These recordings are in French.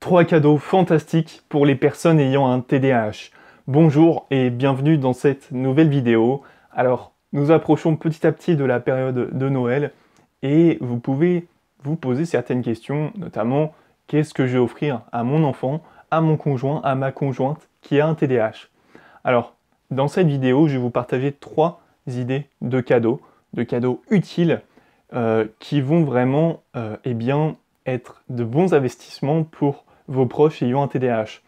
3 cadeaux fantastiques pour les personnes ayant un TDAH. Bonjour et bienvenue dans cette nouvelle vidéo. Alors, nous approchons petit à petit de la période de Noël et vous pouvez vous poser certaines questions, notamment qu'est-ce que je vais offrir à mon enfant, à mon conjoint, à ma conjointe qui a un TDAH. Alors, dans cette vidéo, je vais vous partager 3 idées de cadeaux utiles qui vont vraiment être de bons investissements pour vos proches ayant un TDAH.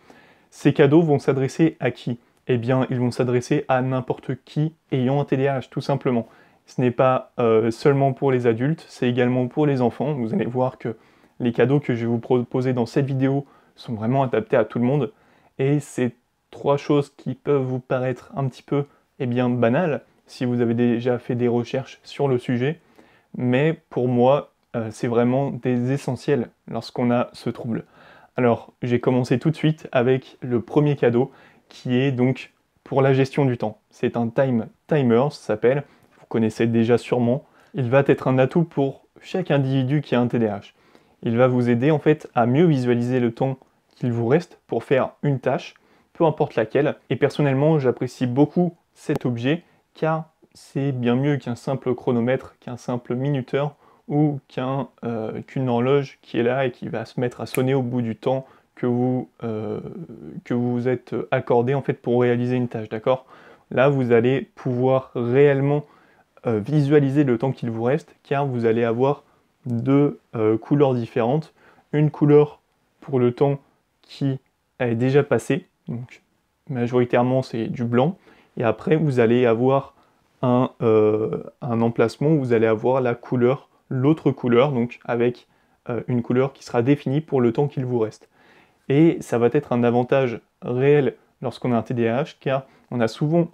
Ces cadeaux vont s'adresser à qui? Eh bien, ils vont s'adresser à n'importe qui ayant un TDAH, tout simplement. Ce n'est pas seulement pour les adultes, c'est également pour les enfants. Vous allez voir que les cadeaux que je vais vous proposer dans cette vidéo sont vraiment adaptés à tout le monde. Et c'est 3 choses qui peuvent vous paraître un petit peu banales, si vous avez déjà fait des recherches sur le sujet. Mais pour moi, c'est vraiment des essentiels lorsqu'on a ce trouble. Alors, j'ai commencé tout de suite avec le premier cadeau, qui est donc pour la gestion du temps. C'est un timer, ça s'appelle, vous connaissez déjà sûrement. Il va être un atout pour chaque individu qui a un TDAH. Il va vous aider en fait à mieux visualiser le temps qu'il vous reste pour faire une tâche, peu importe laquelle. Et personnellement, j'apprécie beaucoup cet objet, car c'est bien mieux qu'un simple chronomètre, qu'un simple minuteur, ou qu'une horloge qui est là et qui va se mettre à sonner au bout du temps que vous êtes accordé en fait pour réaliser une tâche, d'accord? Là, vous allez pouvoir réellement visualiser le temps qu'il vous reste, car vous allez avoir 2 couleurs différentes. Une couleur pour le temps qui est déjà passé, donc majoritairement c'est du blanc, et après vous allez avoir un emplacement où vous allez avoir l'autre couleur, donc avec une couleur qui sera définie pour le temps qu'il vous reste. Et ça va être un avantage réel lorsqu'on a un TDAH, car on a souvent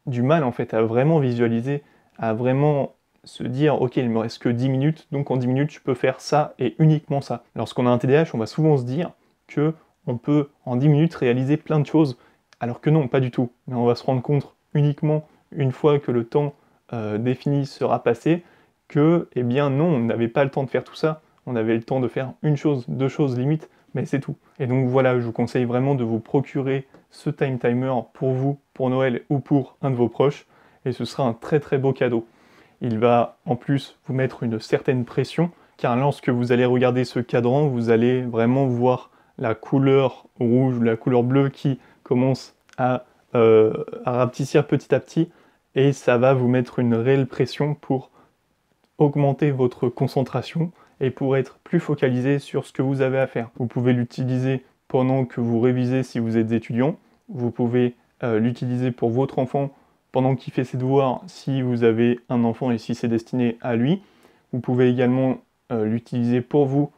du mal en fait à vraiment visualiser, à vraiment se dire ok, il me reste que 10 minutes, donc en 10 minutes je peux faire ça et uniquement ça. Lorsqu'on a un TDAH, on va souvent se dire que on peut en 10 minutes réaliser plein de choses, alors que non, pas du tout. Mais on va se rendre compte uniquement une fois que le temps défini sera passé, que, eh bien non, on n'avait pas le temps de faire tout ça, on avait le temps de faire une chose, 2 choses limite, mais c'est tout. Et donc voilà, je vous conseille vraiment de vous procurer ce timer pour vous, pour Noël ou pour un de vos proches, et ce sera un très très beau cadeau. Il va en plus vous mettre une certaine pression, car lorsque vous allez regarder ce cadran, vous allez vraiment voir la couleur rouge, la couleur bleue qui commence à rapetissir petit à petit, et ça va vous mettre une réelle pression pour augmenter votre concentration et pour être plus focalisé sur ce que vous avez à faire. Vous pouvez l'utiliser pendant que vous révisez si vous êtes étudiant, vous pouvez l'utiliser pour votre enfant pendant qu'il fait ses devoirs si vous avez un enfant et si c'est destiné à lui. Vous pouvez également l'utiliser pour vous,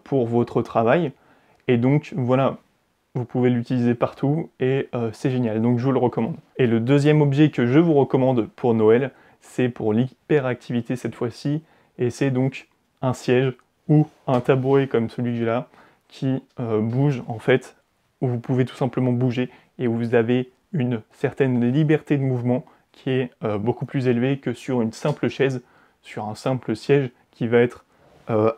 pour votre travail. Et donc voilà, vous pouvez l'utiliser partout et c'est génial, donc je vous le recommande. Et le deuxième objet que je vous recommande pour Noël, c'est pour l'hyperactivité cette fois-ci, et c'est donc un siège ou un tabouret comme celui que j'ai là, qui bouge en fait, où vous pouvez tout simplement bouger, et où vous avez une certaine liberté de mouvement qui est beaucoup plus élevée que sur une simple chaise, sur un simple siège qui va être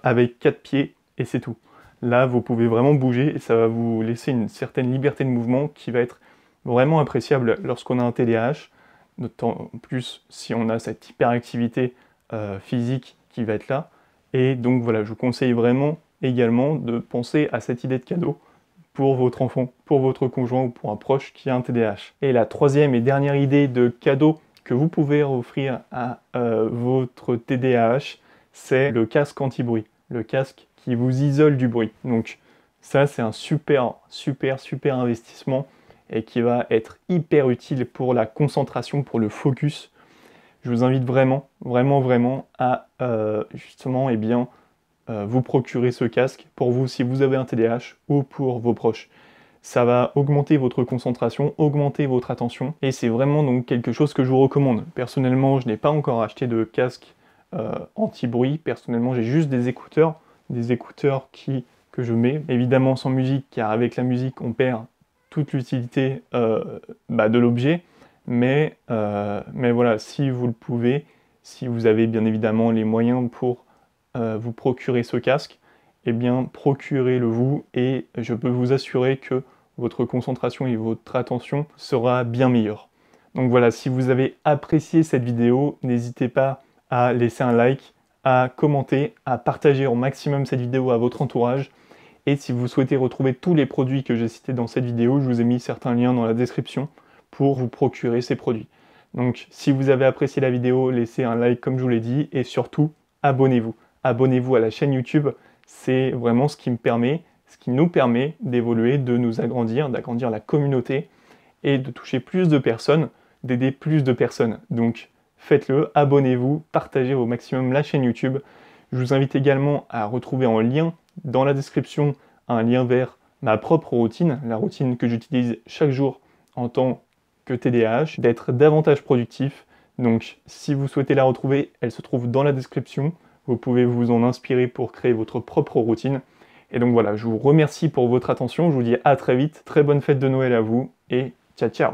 avec 4 pieds, et c'est tout. Là, vous pouvez vraiment bouger et ça va vous laisser une certaine liberté de mouvement qui va être vraiment appréciable lorsqu'on a un TDAH, d'autant plus si on a cette hyperactivité physique qui va être là. Et donc voilà, je vous conseille vraiment également de penser à cette idée de cadeau pour votre enfant, pour votre conjoint ou pour un proche qui a un TDAH. Et la troisième et dernière idée de cadeau que vous pouvez offrir à votre TDAH, c'est le casque anti-bruit. Le casque qui vous isole du bruit. Donc ça, c'est un super investissement et qui va être hyper utile pour la concentration, pour le focus. Je vous invite vraiment à justement vous procurer ce casque pour vous si vous avez un TDAH ou pour vos proches. Ça va augmenter votre concentration, augmenter votre attention, et c'est vraiment donc quelque chose que je vous recommande. Personnellement, je n'ai pas encore acheté de casque anti-bruit. Personnellement, j'ai juste des écouteurs que je mets, évidemment sans musique, car avec la musique, on perd toute l'utilité de l'objet, mais voilà, si vous le pouvez, si vous avez bien évidemment les moyens pour vous procurer ce casque, eh bien procurez-le vous et je peux vous assurer que votre concentration et votre attention sera bien meilleure. Donc voilà, si vous avez apprécié cette vidéo, n'hésitez pas à laisser un like, à commenter, à partager au maximum cette vidéo à votre entourage. Et si vous souhaitez retrouver tous les produits que j'ai cités dans cette vidéo, je vous ai mis certains liens dans la description pour vous procurer ces produits. Donc si vous avez apprécié la vidéo, laissez un like comme je vous l'ai dit et surtout abonnez-vous. Abonnez-vous à la chaîne YouTube, c'est vraiment ce qui nous permet d'évoluer, de nous agrandir, d'agrandir la communauté et de toucher plus de personnes, d'aider plus de personnes. Donc faites-le, abonnez-vous, partagez au maximum la chaîne YouTube. Je vous invite également à retrouver en lien dans la description un lien vers ma propre routine, la routine que j'utilise chaque jour en tant que TDAH, d'être davantage productif. Donc si vous souhaitez la retrouver, elle se trouve dans la description. Vous pouvez vous en inspirer pour créer votre propre routine. Et donc voilà, je vous remercie pour votre attention, je vous dis à très vite, très bonne fête de Noël à vous et ciao ciao.